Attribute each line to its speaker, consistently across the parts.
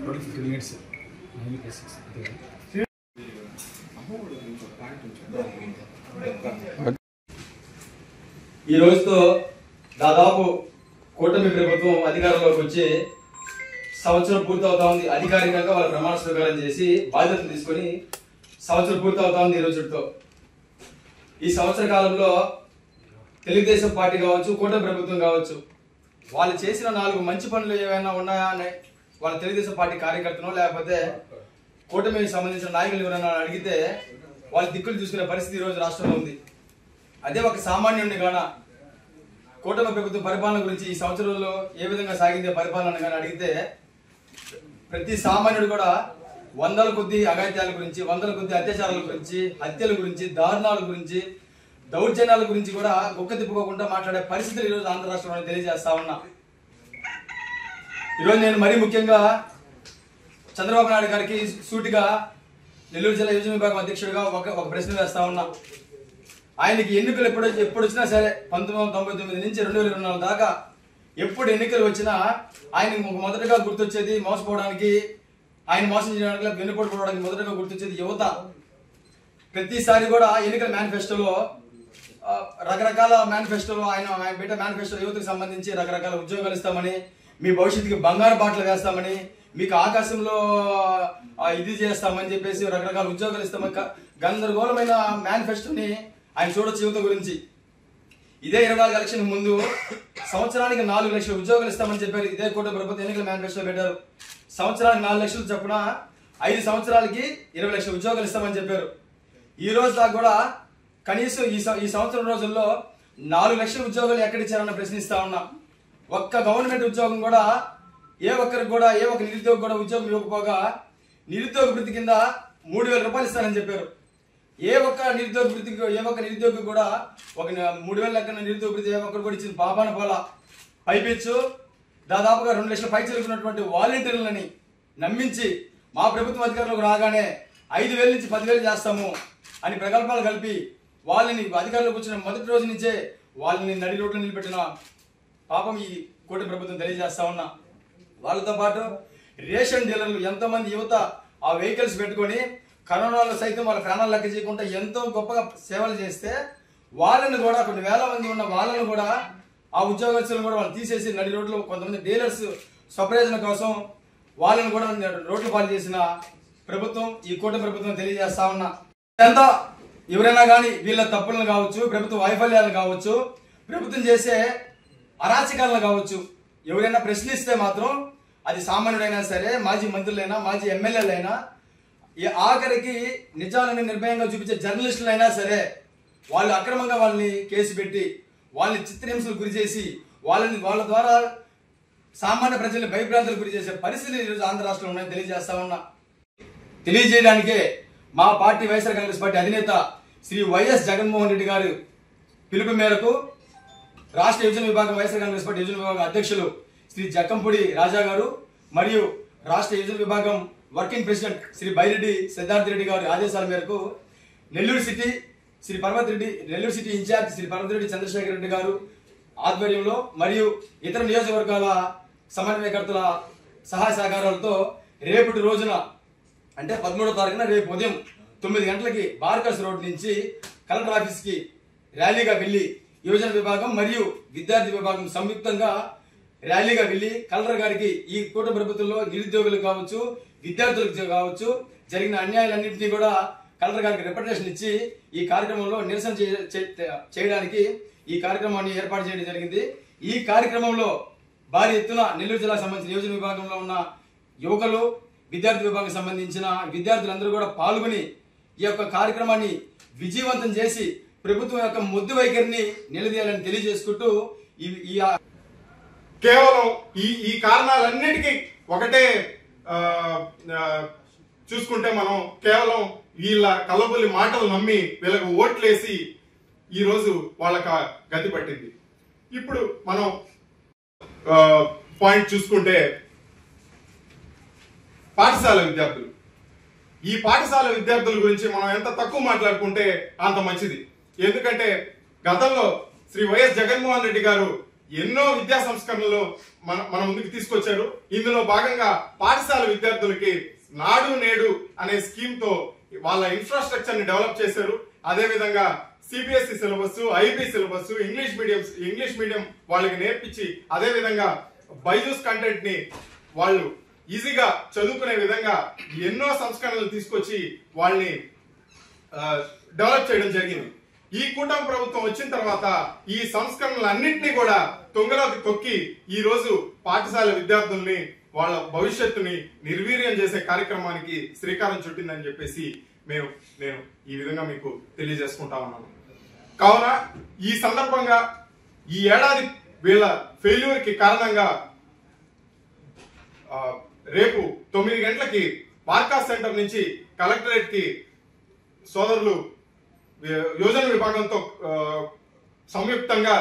Speaker 1: total 50 minutes.
Speaker 2: ఈ రోజుతో దాదాపు కూటమి ప్రభుత్వం అధికారంలోకి వచ్చి సంవత్సరం పూర్తవుతా ఉంది. అధికారికంగా వాళ్ళ ప్రమాణ స్వీకారం చేసి బాధ్యతలు తీసుకొని సంవత్సరం పూర్తవుతా ఉంది ఈ రోజుతో. ఈ సంవత్సర కాలంలో తెలుగుదేశం పార్టీ కావచ్చు, కూటమి ప్రభుత్వం కావచ్చు, వాళ్ళు చేసిన 4 మంచి పనులు ఏమైనా ఉన్నాయా అని వాళ్ళ తెలుగుదేశం పార్టీ కార్యకర్తనో లేకపోతే కూటమికి సంబంధించిన నాయకులు ఎవరైనా అడిగితే వాళ్ళ దిక్కులు చూసుకునే పరిస్థితి ఈ రోజు రాష్ట్రంలో ఉంది. అదే ఒక సామాన్యుడిని గాన కూటమి ప్రభుత్వం పరిపాలన గురించి ఈ సంవత్సరంలో ఏ విధంగా సాగిందే పరిపాలన కానీ అడిగితే ప్రతి సామాన్యుడు కూడా వందల కొద్ది అఘాయిత్యాల గురించి, వందల కొద్ది అత్యాచారాల గురించి, హత్యల గురించి, దారుణాల గురించి, దౌర్జన్యాల గురించి కూడా గుక్క తిప్పుకోకుండా మాట్లాడే పరిస్థితులు ఈరోజు ఆంధ్ర రాష్ట్రంలో తెలియజేస్తా ఉన్నా. ఈరోజు నేను మరీ ముఖ్యంగా చంద్రబాబు నాయుడు గారికి సూటిగా నెల్లూరు జిల్లా యువజన విభాగం అధ్యక్షుడిగా ఒక ప్రశ్న వేస్తా ఉన్నా. ఆయనకి ఎన్నికలు ఎప్పుడు వచ్చినా సరే 1999 నుంచి 2024 దాకా ఎప్పుడు ఎన్నికలు వచ్చినా ఆయన మొదటగా గుర్తొచ్చేది మోసపోవడానికి, ఆయన మోసం చేయడానికి, వెన్నుపోటుకోవడానికి మొదటగా గుర్తొచ్చేది యువత. ప్రతిసారి కూడా ఎన్నికల మేనిఫెస్టోలో రకరకాల మేనిఫెస్టోలో ఆయన పెట్టే మేనిఫెస్టో యువతకు సంబంధించి రకరకాల ఉద్యోగాలు ఇస్తామని, మీ భవిష్యత్తుకి బంగారు బాటలు వేస్తామని, మీకు ఆకాశంలో ఇది చేస్తామని చెప్పేసి రకరకాల ఉద్యోగాలు ఇస్తామని గందరగోళమైన మేనిఫెస్టోని ఆయన చూడొచ్చు యువత గురించి. ఇదే 24 ఎలక్షన్ ముందు సంవత్సరానికి 4 లక్షల ఉద్యోగాలు ఇస్తామని చెప్పారు. ఇదే కూటమి ప్రభుత్వం ఎన్నికల మేనిఫెస్టో పెట్టారు. సంవత్సరానికి 4 లక్షలు చొప్పున 5 సంవత్సరాలకి 20 లక్షల ఉద్యోగాలు ఇస్తామని చెప్పారు. ఈ రోజు దాకా కూడా కనీసం ఈ సంవత్సరం రోజుల్లో 4 లక్షల ఉద్యోగాలు ఎక్కడిచ్చారన్న ప్రశ్నిస్తా ఉన్నా. ఒక్క గవర్నమెంట్ ఉద్యోగం కూడా ఏ ఒక్కరికి కూడా, ఏ ఒక్క నిరుద్యోగి కూడా ఉద్యోగం ఇవ్వకపోగా నిరుద్యోగ వృత్తి కింద 3,000 రూపాయలు ఇస్తారని చెప్పారు. ఏ ఒక్క నిరుద్యోగి కూడా ఒక 3,000 లెక్కన నిరుద్యోగ వృత్తి ఏ ఒక్కరు కూడా ఇచ్చింది పాపాన పోలా. పైపెచ్చు దాదాపుగా 2 లక్షల పై చెల్లుకున్నటువంటి వాలంటీర్లని నమ్మించి మా ప్రభుత్వం అధికారంలోకి రాగానే 5,000 నుంచి 10,000 చేస్తాము అని ప్రకల్పాలు కలిపి వాళ్ళని అధికారంలోకి వచ్చిన మొదటి రోజు నుంచే వాళ్ళని నడి రోడ్లు నిలబెట్టిన పాపం ఈ కూటమి ప్రభుత్వం తెలియజేస్తా ఉన్నా. వాళ్ళతో పాటు రేషన్ డీలర్లు ఎంతోమంది యువత ఆ వెహికల్స్ పెట్టుకొని కరోనాలో సైతం వాళ్ళ ప్రాణాలు లెక్క చేయకుండా ఎంతో గొప్పగా సేవలు చేస్తే వాళ్ళని కూడా కొన్ని వేల మంది ఉన్న వాళ్ళని కూడా ఆ ఉద్యోగస్తులను కూడా వాళ్ళు తీసేసి నడి రోడ్లు కొంతమంది డీలర్స్ స్వప్రయోజనం కోసం వాళ్ళని కూడా రోడ్లు పాలు చేసిన ప్రభుత్వం ఈ కూటమి ప్రభుత్వం తెలియజేస్తా ఉన్నా. ఇదంతా ఎవరైనా కానీ వీళ్ళ తప్పులను కావచ్చు, ప్రభుత్వ వైఫల్యాలను కావచ్చు, ప్రభుత్వం చేసే అరాచకాలను కావచ్చు ఎవరైనా ప్రశ్నిస్తే మాత్రం అది సామాన్యుడైనా సరే, మాజీ మంత్రులైనా, మాజీ ఎమ్మెల్యేలైనా, ఆఖరికి నిజాలని నిర్భయంగా చూపించే జర్నలిస్టులైనా సరే వాళ్ళు అక్రమంగా వాళ్ళని కేసు పెట్టి వాళ్ళని చిత్రహింసలకు గురి చేసి వాళ్ళ ద్వారా సామాన్య ప్రజల్ని భయభ్రాంతులకు గురి చేసే పరిస్థితులు ఈరోజు ఆంధ్ర రాష్ట్రంలో ఉన్నాయని తెలియజేస్తా ఉన్నా. తెలియజేయడానికే మా పార్టీ వైఎస్ఆర్ కాంగ్రెస్ పార్టీ అధినేత శ్రీ వైఎస్ జగన్మోహన్ రెడ్డి గారు పిలుపు మేరకు రాష్ట్ర యువజన విభాగం వైఎస్ఆర్ కాంగ్రెస్ పార్టీ యువజన విభాగం అధ్యక్షులు శ్రీ జక్కంపూడి రాజా గారు మరియు రాష్ట్ర యువజన విభాగం వర్కింగ్ ప్రెసిడెంట్ శ్రీ బైరెడ్డి సిద్ధార్థ రెడ్డి గారి ఆదేశాల మేరకు నెల్లూరు సిటీ ఇన్ఛార్జ్ శ్రీ పర్వతిరెడ్డి చంద్రశేఖర్ రెడ్డి గారు ఆధ్వర్యంలో మరియు ఇతర నియోజకవర్గాల సమన్వయకర్తల సహాయ సహకారాలతో రేపటి రోజున అంటే 13వ తారీఖున రేపు ఉదయం 9 గంటలకి బార్కర్స్ రోడ్ నుంచి కలెక్టర్ ఆఫీస్ కి ర్యాలీగా వెళ్లి యువజన విభాగం మరియు విద్యార్థి విభాగం సంయుక్తంగా ర్యాలీగా వెళ్లి కలెక్టర్ గారికి ఈ కూటమి ప్రభుత్వంలో నిరుద్యోగులకు కావచ్చు, విద్యార్థులకు కావచ్చు జరిగిన అన్యాయాలన్నింటినీ కూడా కలెక్టర్ గారికి రిప్రజెంటేషన్ ఇచ్చి ఈ కార్యక్రమంలో నిరసన చేయడానికి ఈ కార్యక్రమాన్ని ఏర్పాటు చేయడం జరిగింది. ఈ కార్యక్రమంలో భారీ ఎత్తున నెల్లూరు జిల్లాకు సంబంధించిన యువజన విభాగంలో ఉన్న యువకులు, విద్యార్థి విభాగం సంబంధించిన విద్యార్థులందరూ కూడా పాల్గొని ఈ యొక్క కార్యక్రమాన్ని విజయవంతం చేసి ప్రభుత్వం యొక్క మొద్దు వైఖరిని నిలదీయాలని తెలియజేసుకుంటూ
Speaker 3: కేవలం ఈ కారణాలన్నిటికీ ఒకటే చూసుకుంటే మనం కేవలం వీళ్ళ కల్లబుల్లి మాటలు నమ్మి వీళ్ళకు ఓట్లేసి ఈ రోజు వాళ్ళకి గతి పట్టింది. ఇప్పుడు మనం పాయింట్ చూసుకుంటే పాఠశాల విద్యార్థులు, ఈ పాఠశాల విద్యార్థుల గురించి మనం ఎంత తక్కువ మాట్లాడుకుంటే అంత మంచిది. ఎందుకంటే గతంలో శ్రీ వైఎస్ జగన్మోహన్ రెడ్డి గారు ఎన్నో విద్యా సంస్కరణలు మన ముందుకు తీసుకొచ్చారు. ఇందులో భాగంగా పాఠశాల విద్యార్థులకి నాడు నేడు అనే స్కీమ్ తో వాళ్ళ ఇన్ఫ్రాస్ట్రక్చర్ ని డెవలప్ చేశారు. అదే విధంగా CBSE syllabus, IB syllabus, English medium వాళ్ళకి నేర్పించి, అదే విధంగా బైజూస్ కంటెంట్ ని వాళ్ళు ఈజీగా చదువుకునే విధంగా ఎన్నో సంస్కరణలు తీసుకొచ్చి వాళ్ళని డెవలప్ చేయడం జరిగింది. ఈ కూటమి ప్రభుత్వం వచ్చిన తర్వాత ఈ సంస్కరణలన్నింటినీ కూడా తుంగలోకి తొక్కి ఈ రోజు పాఠశాల విద్యార్థుల్ని వాళ్ళ భవిష్యత్తుని నిర్వీర్యం చేసే కార్యక్రమానికి శ్రీకారం చుట్టిందని చెప్పేసి నేను ఈ విధంగా మీకు తెలియజేసుకుంటా ఉన్నాను. కావున ఈ సందర్భంగా ఈ ఏడాది వీళ్ళ ఫెయిల్యూర్ కి కారణంగా రేపు 9 గంటలకి మార్కాస్ సెంటర్ నుంచి కలెక్టరేట్ కి సోదరులు యోజన విభాగంతో సంయుక్తంగా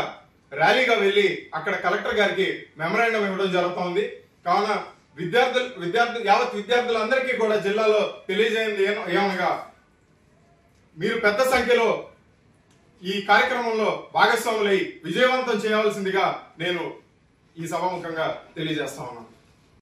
Speaker 3: ర్యాలీగా వెళ్లి అక్కడ కలెక్టర్ గారికి మెమరాండం ఇవ్వడం జరుగుతోంది. కావున యావత్ విద్యార్థులందరికీ కూడా జిల్లాలో తెలియజేయండి ఏమనగా, మీరు పెద్ద సంఖ్యలో ఈ కార్యక్రమంలో భాగస్వాములై విజయవంతం చేయవలసిందిగా నేను ఈ సభాముఖంగా తెలియజేస్తా ఉన్నాను.